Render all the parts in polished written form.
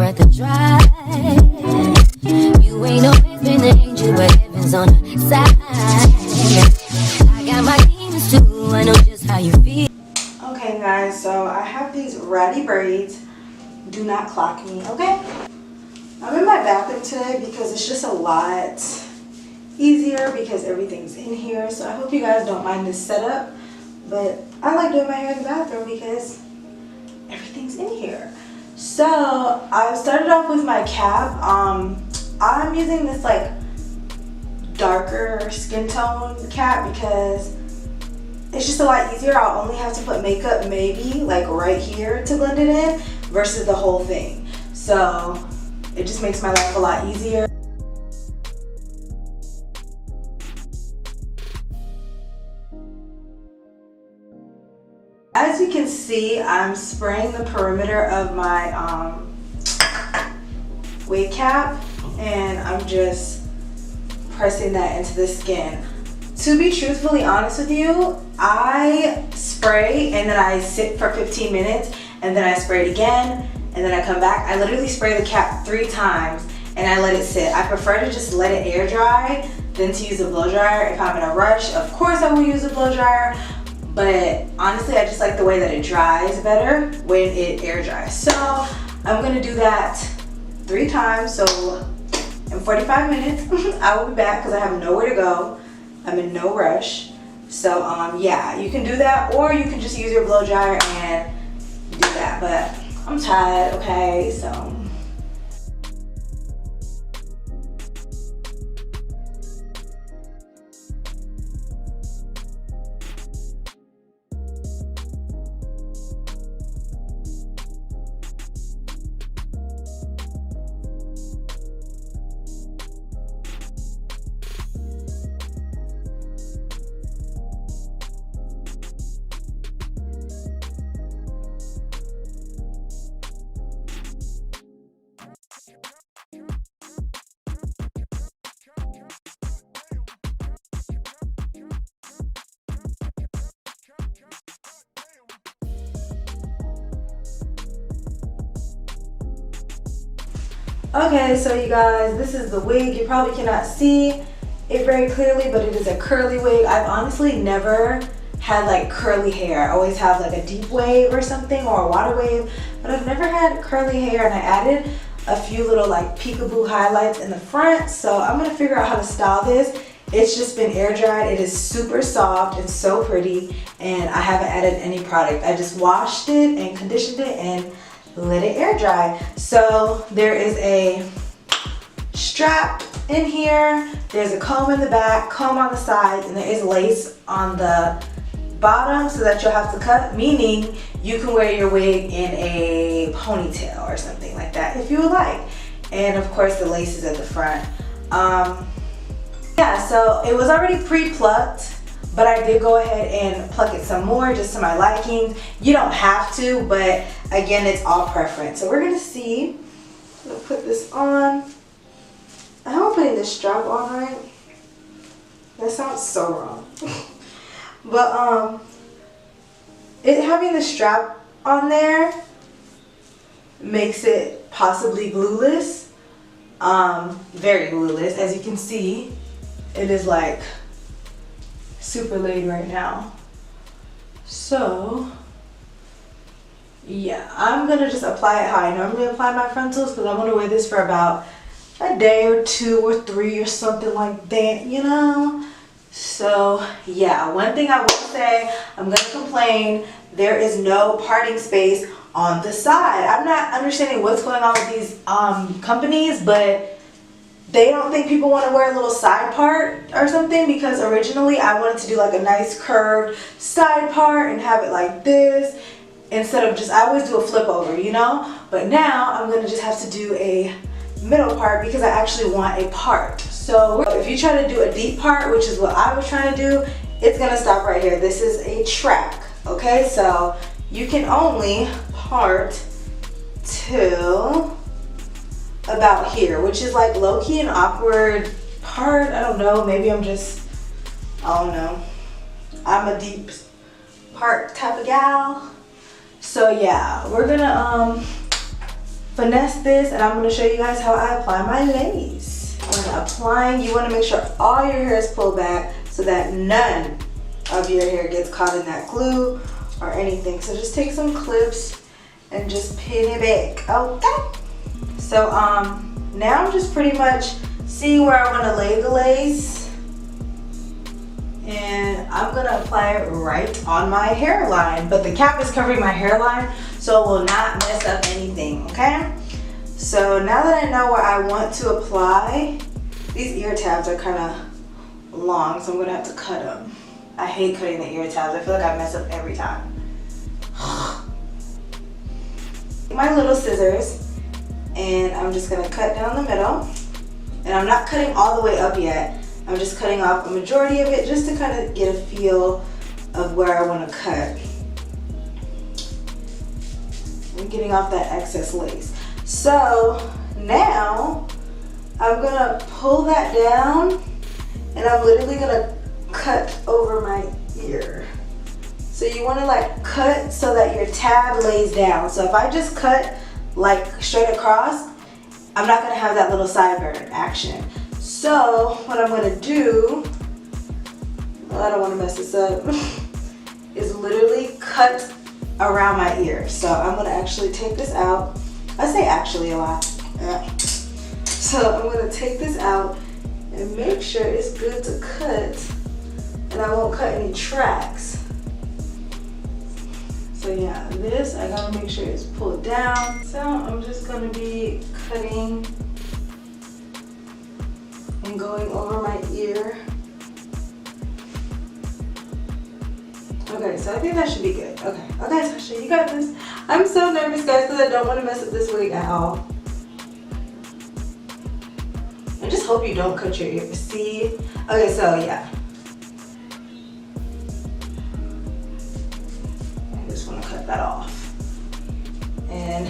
worth a try. You ain't always been an angel, but heaven's on the side. I got my demons too, I know just how you feel. Okay guys, so I have these ratty braids. Do not clock me, okay? I'm in my bathroom today because it's just a lot easier because everything's in here. So I hope you guys don't mind this setup. But I like doing my hair in the bathroom because everything's in here. So I started off with my cap. I'm using this like darker skin tone cap because it's just a lot easier. I'll only have to put makeup maybe like right here to blend it in versus the whole thing. So it just makes my life a lot easier. As you can see, I'm spraying the perimeter of my wig cap and I'm just pressing that into the skin. To be truthfully honest with you, I spray and then I sit for 15 minutes and then I spray it again and then I come back. I literally spray the cap 3 times and I let it sit. I prefer to just let it air dry than to use a blow dryer. If I'm in a rush, of course I will use a blow dryer, but honestly I just like the way that it dries better when it air dries. So I'm gonna do that 3 times. So in 45 minutes I will be back because I have nowhere to go. I'm in no rush. So yeah, you can do that or you can just use your blow dryer and do that, but I'm tired, okay? So okay, so you guys, this is the wig. You probably cannot see it very clearly, but it is a curly wig. I've honestly never had like curly hair. I always have like a deep wave or something or a water wave, but I've never had curly hair, and I added a few little like peekaboo highlights in the front. So I'm gonna figure out how to style this. It's just been air dried. It is super soft. It's so pretty, and I haven't added any product. I just washed it and conditioned it and let it air dry. So there is a strap in here, there's a comb in the back, comb on the sides, and there is lace on the bottom so that you'll have to cut, meaning you can wear your wig in a ponytail or something like that if you would like. And of course the lace is at the front. Yeah, so it was already pre-plucked, but I did go ahead and pluck it some more just to my liking. You don't have to, but again, it's all preference. So we're gonna see. I'm gonna put this on. I hope I'm putting this strap on right. That sounds so wrong. But it having the strap on there makes it possibly glueless. Very glueless. As you can see, it is like super laid right now. So yeah, I'm gonna just apply it how I normally apply my frontals because I'm gonna wear this for about a day or 2 or 3 or something like that, you know. So yeah, one thing I will say, I'm gonna complain, there is no parting space on the side. I'm not understanding what's going on with these companies, but they don't think people want to wear a little side part or something, because originally I wanted to do like a nice curved side part and have it like this instead of just, I always do a flip over, you know, but now I'm going to just have to do a middle part because I actually want a part. So if you try to do a deep part, which is what I was trying to do, it's going to stop right here. This is a track, okay? So you can only part till about here, which is like low-key an awkward part. I don't know, maybe I'm just, I don't know, I'm a deep part type of gal. So yeah, we're gonna for finesse this, and I'm going to show you guys how I apply my lace. When applying, you want to make sure all your hair is pulled back so that none of your hair gets caught in that glue or anything. So just take some clips and just pin it back, okay? So now I'm just pretty much seeing where I want to lay the lace, and I'm gonna apply it right on my hairline, but the cap is covering my hairline so it will not mess up anything, okay? So now that I know where I want to apply, these ear tabs are kind of long, so I'm gonna have to cut them. I hate cutting the ear tabs. I feel like I mess up every time. My little scissors, and I'm just gonna cut down the middle. And I'm not cutting all the way up yet. I'm just cutting off a majority of it just to kind of get a feel of where I want to cut. I'm getting off that excess lace. So now I'm gonna pull that down, and I'm literally gonna cut over my ear. So you want to like cut so that your tab lays down. So if I just cut like straight across, I'm not gonna have that little sideburn action. So what I'm gonna do, well, I don't wanna mess this up, is literally cut around my ear. So I'm gonna actually take this out. I say actually a lot. So I'm gonna take this out and make sure it's good to cut, and I won't cut any tracks. So yeah, this, I gotta make sure it's pulled down. So I'm just gonna be cutting and going over my ear. Okay, so I think that should be good. Okay, Sasha, you got this. I'm so nervous, guys, because I don't want to mess up this wig at all. I just hope you don't cut your ear. See? Okay, so yeah. I just want to cut that off. And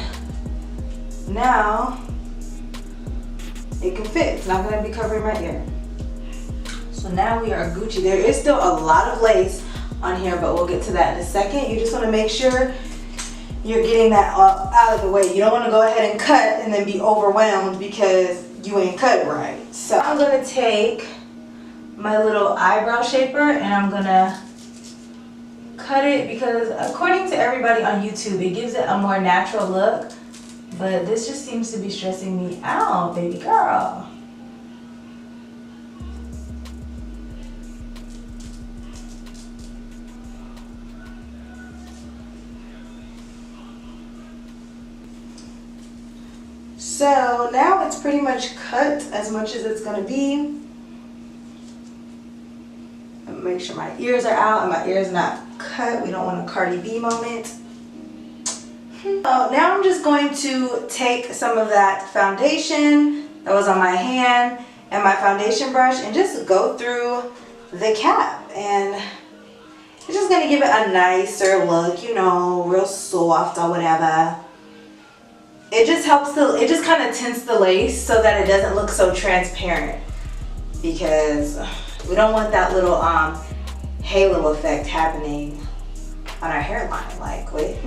now it can fit. It's not going to be covering my ear. So now we are Gucci. There is still a lot of lace on here, but we'll get to that in a second. You just want to make sure you're getting that out of the way. You don't want to go ahead and cut and then be overwhelmed because you ain't cut it right. So I'm going to take my little eyebrow shaper and I'm going to cut it because according to everybody on YouTube, it gives it a more natural look. But this just seems to be stressing me out, baby girl. So now it's pretty much cut as much as it's gonna be. Make sure my ears are out and my ears not cut. We don't want a Cardi B moment. So now I'm just going to take some of that foundation that was on my hand and my foundation brush and just go through the cap, and it's just gonna give it a nicer look, you know, real soft or whatever. It just helps it just kind of tints the lace so that it doesn't look so transparent, because we don't want that little halo effect happening on our hairline. Like, wait.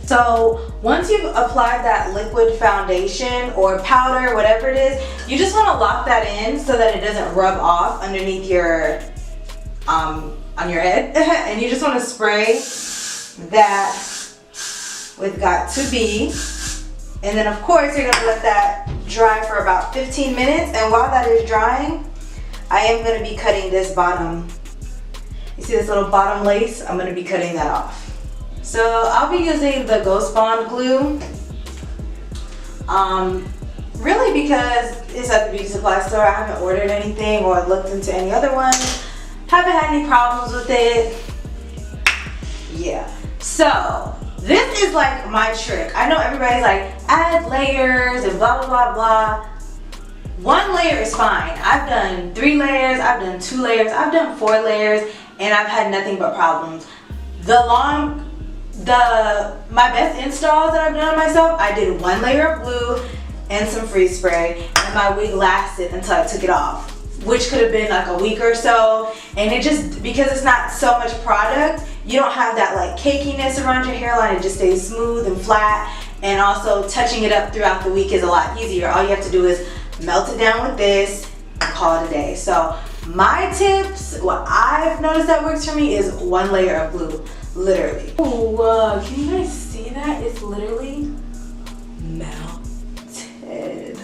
So once you've applied that liquid foundation or powder, whatever it is, you just want to lock that in so that it doesn't rub off underneath your on your head. And you just want to spray that with Got To Be. And then of course you're gonna let that dry for about 15 minutes. And while that is drying, I am gonna be cutting this bottom. You see this little bottom lace? I'm gonna be cutting that off. So I'll be using the Ghost Bond glue. Really because it's at the beauty supply store. I haven't ordered anything or looked into any other ones. Haven't had any problems with it. Yeah. So this is like my trick. I know everybody's like, add layers and blah, blah, blah, blah. One layer is fine. I've done 3 layers, I've done 2 layers, I've done 4 layers, and I've had nothing but problems. My best installs that I've done on myself, I did 1 layer of glue and some freeze spray, and my wig lasted until I took it off, which could have been like a week or so. And it just, because it's not so much product, you don't have that like cakiness around your hairline. It just stays smooth and flat, And also touching it up throughout the week is a lot easier. All you have to do is melt it down with this and call it a day. So my tips, what I've noticed that works for me is 1 layer of glue, literally. Ooh, can you guys see that? It's literally melted.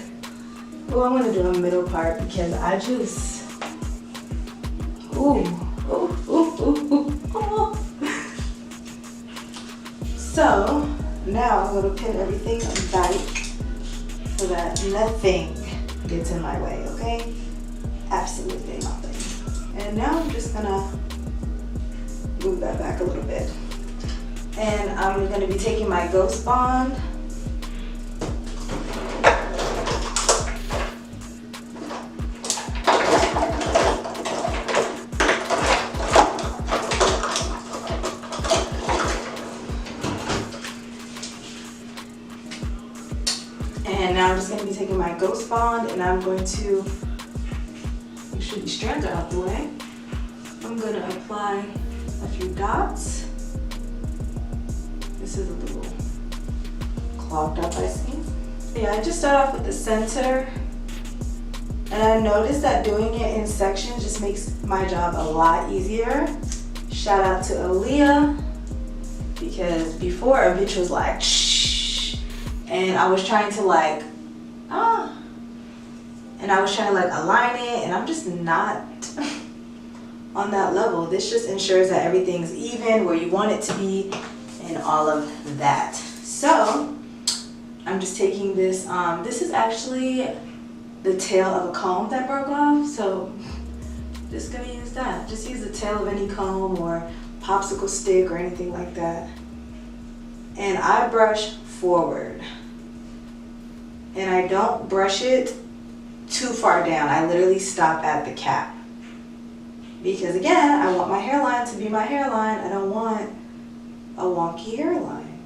Oh, I'm gonna do a middle part because I just, ooh. So now I'm gonna pin everything tight so that nothing gets in my way, okay? Absolutely nothing. And now I'm just gonna move that back a little bit. And I'm gonna be taking my Ghost Bond. And now I'm just going to be taking my Ghost Bond and I'm going to make sure these strands are out the way. I'm going to apply a few dots. This is a little clogged up, I see. Yeah, I just start off with the center. And I noticed that doing it in sections just makes my job a lot easier. Shout out to Aaliyah, because before a bitch was like, shh. And I was trying to like, and I was trying to like align it, and I'm just not on that level. This just ensures that everything's even where you want it to be and all of that. So I'm just taking this, this is actually the tail of a comb that broke off, so just gonna use that. Just use the tail of any comb or popsicle stick or anything like that. And I brush forward. And I don't brush it too far down. I literally stop at the cap. Because again, I want my hairline to be my hairline. I don't want a wonky hairline.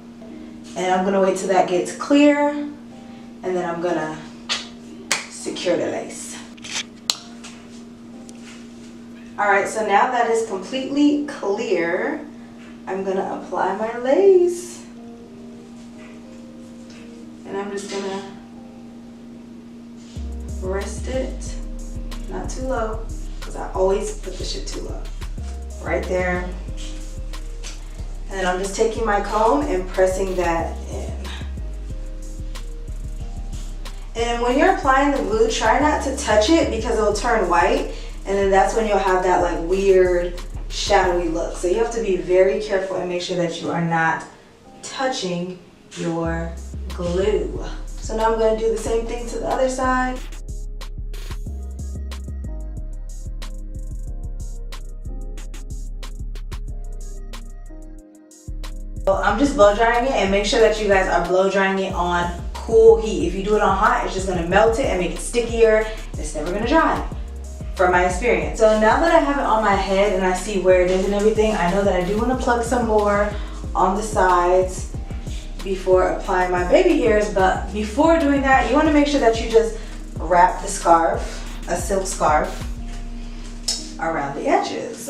And I'm gonna wait till that gets clear, and then I'm gonna secure the lace. All right, so now that is completely clear, I'm gonna apply my lace. And I'm just gonna rest it, not too low, because I always put the shit too low. Right there. And then I'm just taking my comb and pressing that in. And when you're applying the glue, try not to touch it because it'll turn white, and then that's when you'll have that like weird shadowy look. So you have to be very careful and make sure that you are not touching your glue. So now I'm going to do the same thing to the other side. So I'm just blow drying it, and make sure that you guys are blow drying it on cool heat. If you do it on hot, it's just gonna melt it and make it stickier. It's never gonna dry, from my experience. So now that I have it on my head and I see where it is and everything, I know that I do wanna pluck some more on the sides before applying my baby hairs. But before doing that, you wanna make sure that you just wrap the scarf, a silk scarf, around the edges.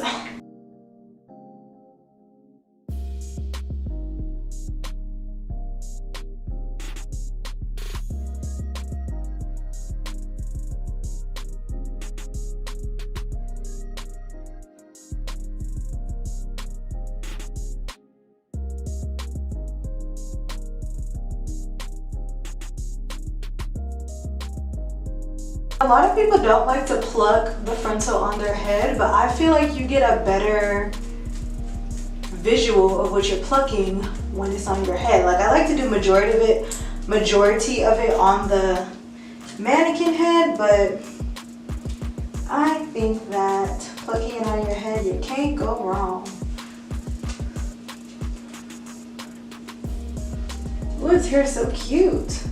A lot of people don't like to pluck the frontal on their head, but I feel like you get a better visual of what you're plucking when it's on your head. Like, I like to do majority of it on the mannequin head, but I think that plucking it on your head, you can't go wrong. Ooh, his hair is so cute.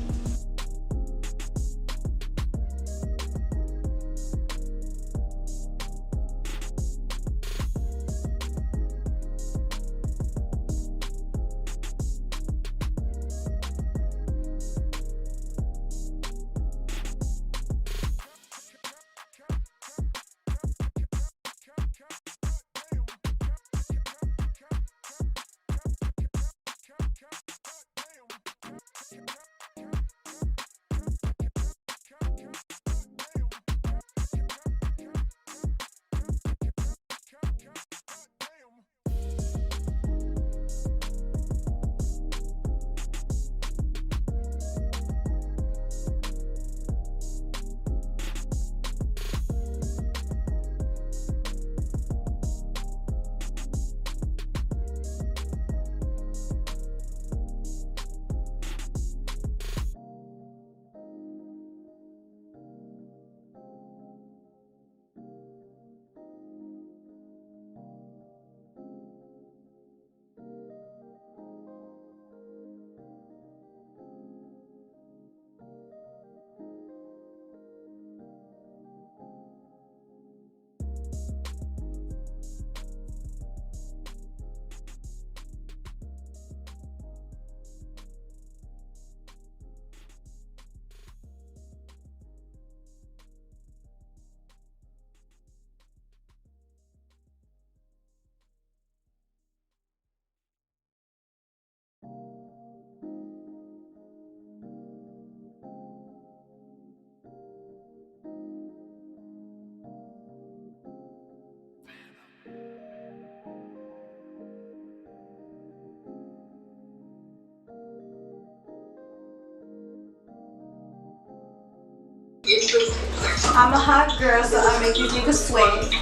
I'm a hot girl, so I make you think of sweat.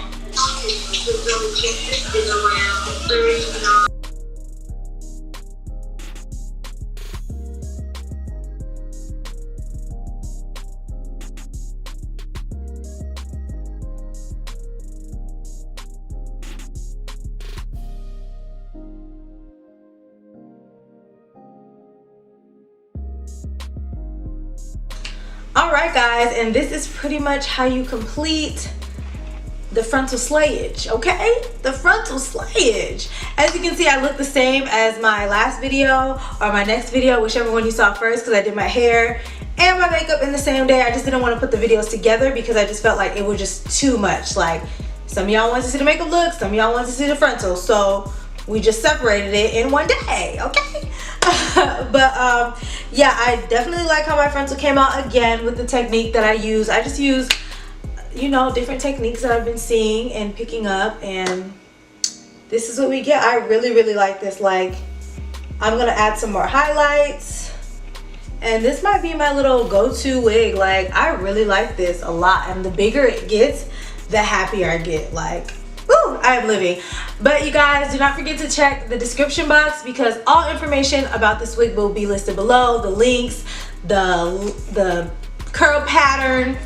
Alright guys, and this is pretty much how you complete the frontal slayage, okay? The frontal slayage. As you can see, I look the same as my last video or my next video, whichever one you saw first, because I did my hair and my makeup in the same day. I just didn't want to put the videos together because I just felt like it was just too much. Like, some of y'all wanted to see the makeup look, some of y'all wanted to see the frontal, so we just separated it in one day, okay? But yeah, I definitely like how my frontal came out again with the technique that I use. I just use, you know, different techniques that I've been seeing and picking up, and this is what we get. I really like this. Like, I'm gonna add some more highlights, and this might be my little go-to wig. Like, I really like this a lot, and the bigger it gets, the happier I get. Like, woo, I am living. But you guys, do not forget to check the description box because all information about this wig will be listed below. The links, the curl pattern,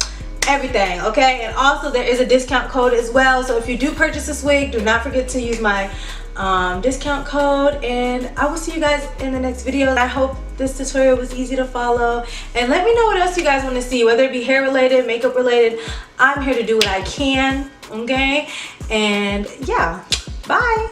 everything, okay? And also there is a discount code as well. So if you do purchase this wig, do not forget to use my discount code, and I will see you guys in the next video. I hope this tutorial was easy to follow, and let me know what else you guys want to see, whether it be hair related, makeup related. I'm here to do what I can, okay? And yeah, bye.